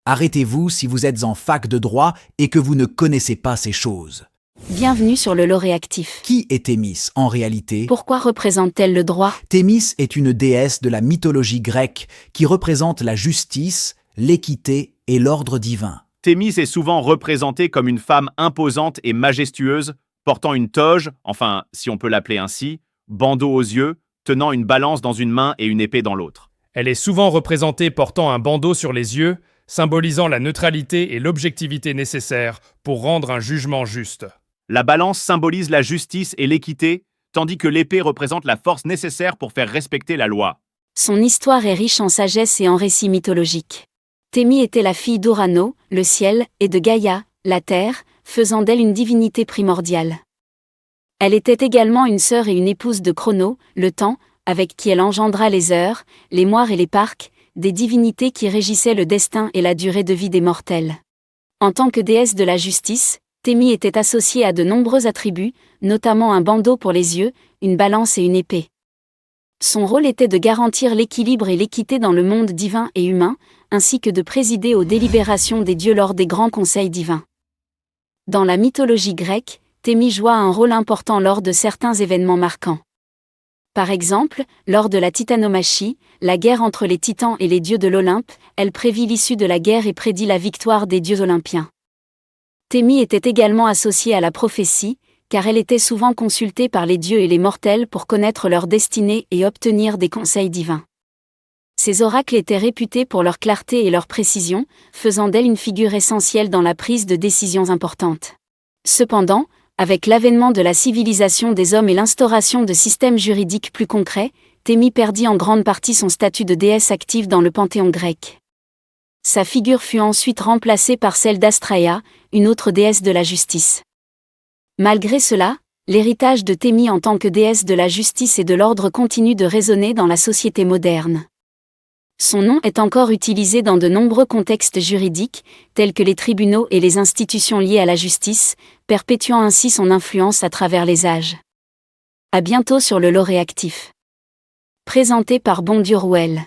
Arrêtez-vous si vous êtes en fac de droit et que vous ne connaissez pas ces choses. Bienvenue sur le Lauréactif. Qui est Thémis en réalité? Pourquoi représente-t-elle le droit? Thémis est une déesse de la mythologie grecque qui représente la justice, l'équité et l'ordre divin. Thémis est souvent représentée comme une femme imposante et majestueuse, portant une toge, enfin, si on peut l'appeler ainsi, bandeau aux yeux, tenant une balance dans une main et une épée dans l'autre. Elle est souvent représentée portant un bandeau sur les yeux, symbolisant la neutralité et l'objectivité nécessaires pour rendre un jugement juste. La balance symbolise la justice et l'équité, tandis que l'épée représente la force nécessaire pour faire respecter la loi. Son histoire est riche en sagesse et en récits mythologiques. Thémis était la fille d'Urano, le ciel, et de Gaïa, la terre, faisant d'elle une divinité primordiale. Elle était également une sœur et une épouse de Chrono, le temps, avec qui elle engendra les heures, les moires et les parcs, des divinités qui régissaient le destin et la durée de vie des mortels. En tant que déesse de la justice, Thémis était associée à de nombreux attributs, notamment un bandeau pour les yeux, une balance et une épée. Son rôle était de garantir l'équilibre et l'équité dans le monde divin et humain, ainsi que de présider aux délibérations des dieux lors des grands conseils divins. Dans la mythologie grecque, Thémis joua un rôle important lors de certains événements marquants. Par exemple, lors de la titanomachie, la guerre entre les titans et les dieux de l'Olympe, elle prévit l'issue de la guerre et prédit la victoire des dieux olympiens. Thémis était également associée à la prophétie, car elle était souvent consultée par les dieux et les mortels pour connaître leur destinée et obtenir des conseils divins. Ces oracles étaient réputés pour leur clarté et leur précision, faisant d'elle une figure essentielle dans la prise de décisions importantes. Cependant, avec l'avènement de la civilisation des hommes et l'instauration de systèmes juridiques plus concrets, Thémis perdit en grande partie son statut de déesse active dans le panthéon grec. Sa figure fut ensuite remplacée par celle d'Astraea, une autre déesse de la justice. Malgré cela, l'héritage de Thémis en tant que déesse de la justice et de l'ordre continue de résonner dans la société moderne. Son nom est encore utilisé dans de nombreux contextes juridiques, tels que les tribunaux et les institutions liées à la justice, perpétuant ainsi son influence à travers les âges. À bientôt sur le Lauréactif. Présenté par Bondieu Rouel.